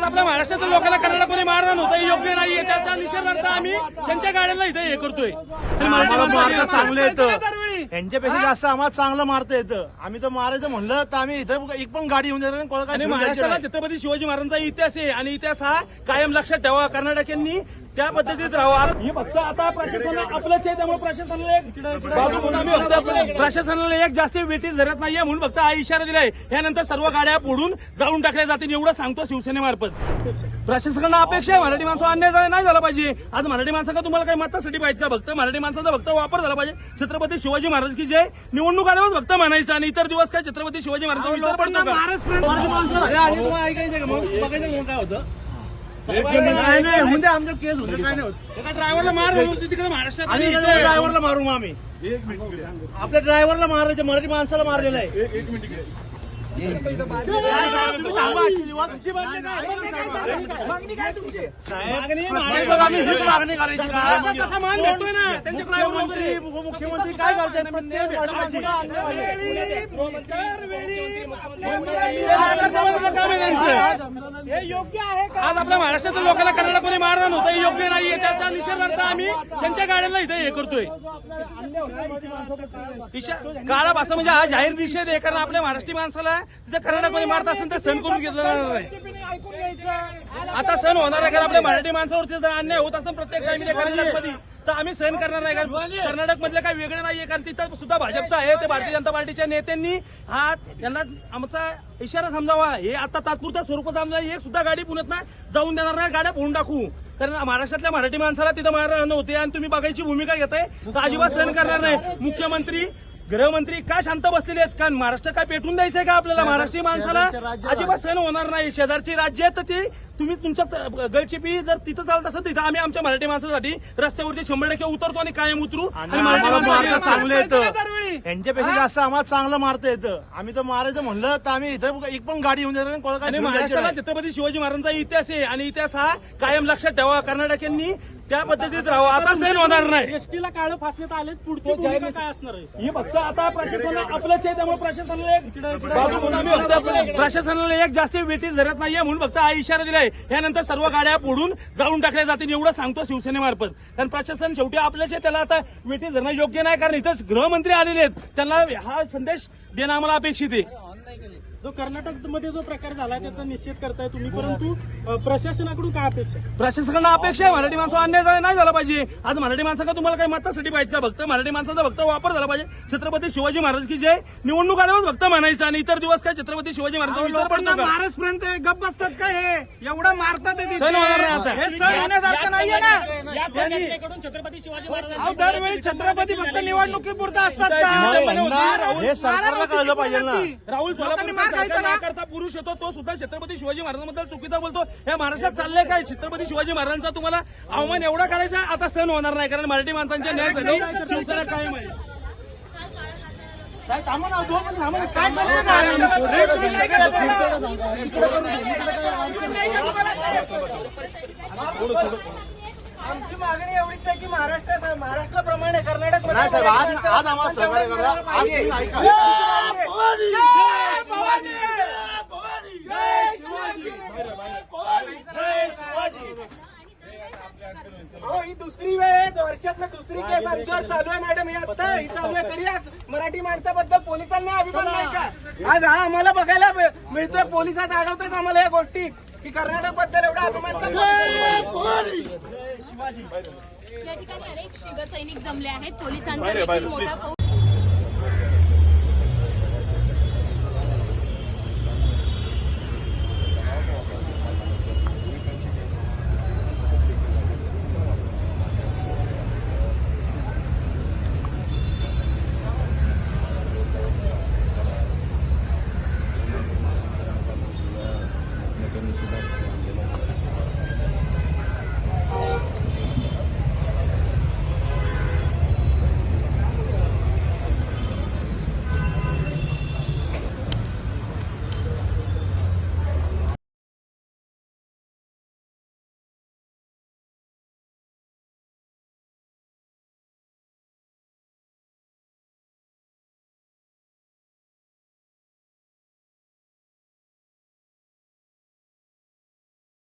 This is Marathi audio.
आपल्या महाराष्ट्रातील लोकांना कर्नाटकमध्ये मारहाण होतं, योग्य नाहीये. त्याचा निषेधार्थ आम्ही त्यांच्या गाड्यांना इथे हे करतोय. चांगलं येतं यांच्यापेक्षा जास्त आम्हाला चांगलं मारता येतं. आम्ही तर मारायचं म्हणलं तर आम्ही इथं एक पण गाडी येऊन देणार. आणि महाराष्ट्राला छत्रपती शिवाजी महाराजांचा इतिहास आहे आणि इतिहास हा कायम लक्षात ठेवा. कर्नाटकांनी त्या पद्धतीत राहावा. हे फक्त आता प्रशासनाला आपलंच आहे, त्यामुळे प्रशासनाला एक जास्त वेटीस धरत नाहीये म्हणून फक्त हा इशारा दिलाय. यानंतर सर्व गाड्या फोडून जाळून टाकल्या जातील एवढं सांगतो शिवसेनेमार्फत. प्रशासनाला अपेक्षा आहे मराठी माणसं अन्याय नाही झाला पाहिजे. आज मराठी माणसाला तुम्हाला काही मतासाठी पाहिजे का? फक्त मराठी माणसाचा फक्त वापर झाला पाहिजे. छत्रपती शिवाजी महाराज की जय निवडणूक आल्यावर फक्त म्हणायचं आणि इतर दिवस काय छत्रपती शिवाजी महाराजांचा विसर पडतो का? काय होतं काय नाही म्हणजे आमच्या केस होते काय नाही होत. एका ड्रायव्हरला मार होती तिकडे महाराष्ट्रात आणि ड्रायव्हरला मारू मग आम्ही आपल्या ड्रायव्हरला मारायचं मराठी माणसाला मारलेलं आहे. मागणी काय तुमची? आम्ही हीच मागणी करायची का? कसा मान भेटतोय ना त्यांच्या ड्रायव्हर वगैरे. मुख्यमंत्री काय करतात हे योग्य आहे का? आज आपल्या महाराष्ट्रातील लोकांना कर्नाटकमध्ये मारहाण होतं, हे योग्य नाहीये. त्याचा निषेधार्थ आम्ही त्यांच्या गाड्यांना इथे हे करतोय. काळा भाषा म्हणजे हा जाहीर निषेध आहे. कारण आपल्या महाराष्ट्री माणसाला तिथे कर्नाटकमध्ये मारत असेल तर सण करून घेतलं जाणार नाही. आता सण होणार आहे. कारण आपल्या मराठी माणसावरती जर अन्याय होत असेल प्रत्येक टाइमला कर्नाटकमध्ये तर आम्ही सहन करणार नाही. कारण कर्नाटक मधलं काही वेगळं नाहीये. कारण तिथं सुद्धा भाजपचं आहे. ते भारतीय जनता पार्टीच्या नेत्यांनी हा यांना आमचा इशारा समजावा. हे आता तात्पुरत्या स्वरूपात समजा. एक सुद्धा गाडी पुण्यात ना जाऊन देणार नाही. गाड्या फोडून टाकू. कारण महाराष्ट्रातल्या मराठी माणसाला तिथं मारहाण होते आणि तुम्ही बघायची भूमिका घेताय तर अजिबात सहन करणार नाही. मुख्यमंत्री गृहमंत्री काय शांत बसलेले आहेत? कारण महाराष्ट्र काय पेटून द्यायचंय का आपल्याला? महाराष्ट्रीय माणसाला अजिबात सहन होणार नाही. शेजारची राज्य आहेत तर ते तुम्ही तुमच्या गळचिपी जर तिथं चालत असेल तिथं आम्ही आमच्या मराठी माणसासाठी रस्त्यावरती 100% उतरतो आणि कायम उतरू. आणि मारता चांगलं येतं यांच्यापेक्षा जास्त आम्हाला चांगलं मारता येतं. आम्ही तर मारायचं म्हणलं तर आम्ही इथं एक पण गाडी येऊन देणार. आणि महाराष्ट्राला छत्रपती शिवाजी महाराजांचा इतिहास आहे आणि इतिहास हा कायम लक्षात ठेवा. कर्नाटकांनी त्या पद्धतीत राहावं. आता सहन होणार नाही. एसटीला काळं फासण्यात आले. पुढची भूमिका काय असणार आहे? ही फक्त आता प्रशासनाला आपलंच आहे, त्यामुळे प्रशासनाला एक जास्त वेटीस धरत नाहीये म्हणून फक्त हा इशारा दिलाय. यानंतर सर्व गाड्या फोडून जाळून टाकल्या जातील एवढं सांगतो शिवसेनेमार्फत. कारण प्रशासन शेवटी आपल्याच आहे, त्याला आता वेटीस धरणं योग्य नाही. कारण इथं गृहमंत्री आलेले आहेत, त्यांना हा संदेश देणं आम्हाला अपेक्षित आहे. जो कर्नाटकमध्ये जो प्रकार झाला त्याचा निषेध करताय तुम्ही, परंतु प्रशासनाकडून काय अपेक्षा? प्रशासनाला अपेक्षा आहे मराठी माणसं अन्याय नाही झाला पाहिजे. आज मराठी माणसाला तुम्हाला काही मतासाठी पाहिजे का? फक्त मराठी माणसाचा फक्त वापर झाला पाहिजे. छत्रपती शिवाजी महाराज की जय निवडणूक आल्यावर फक्त म्हणायचं आणि इतर दिवस काय छत्रपती शिवाजी महाराजांचा विसर पडतो का? महाराजपर्यंत गप बसतात काय? हे एवढं मारतात सण होणार नाही आता. नाहीये ना. छत्रपती शिवाजी दरवेळी छत्रपती फक्त निवडणुकीपुरता असतात का? हे सरकारला कळलं पाहिजे ना. राहुल सोलापूर करता पुरुष येतो तो सुद्धा छत्रपती शिवाजी महाराजांबद्दल चुकीचा बोलतो. या महाराष्ट्रात चाललंय काय? छत्रपती शिवाजी महाराजांचा तुम्हाला अवमान एवढा करायचा आता सहन होणार नाही. कारण मराठी माणसांच्या न्यायासाठी शिवसेना कायम आहे. आमची मागणी एवढीच आहे की महाराष्ट्राप्रमाणे कर्नाटक नाही साहेब, आज आम्हाला सहकार्य करा. आज तुम्ही ऐका. ही दुसरी वेळ आहे. वर्षातनं दुसरी केस आमच्यावर चालू आहे मॅडम. ही आता ही चालू आहे तरी आज मराठी माणसाबद्दल पोलिसांना अभिमान नाही का? आज हा आम्हाला बघायला मिळतोय. पोलिसात अडवतात आम्हाला या गोष्टी की कर्नाटक बद्दल एवढा अभिमान या ठिकाणी अनेक शिवसैनिक जमले आहेत. पोलिसांचा देखील मोठा फौज सुद्धा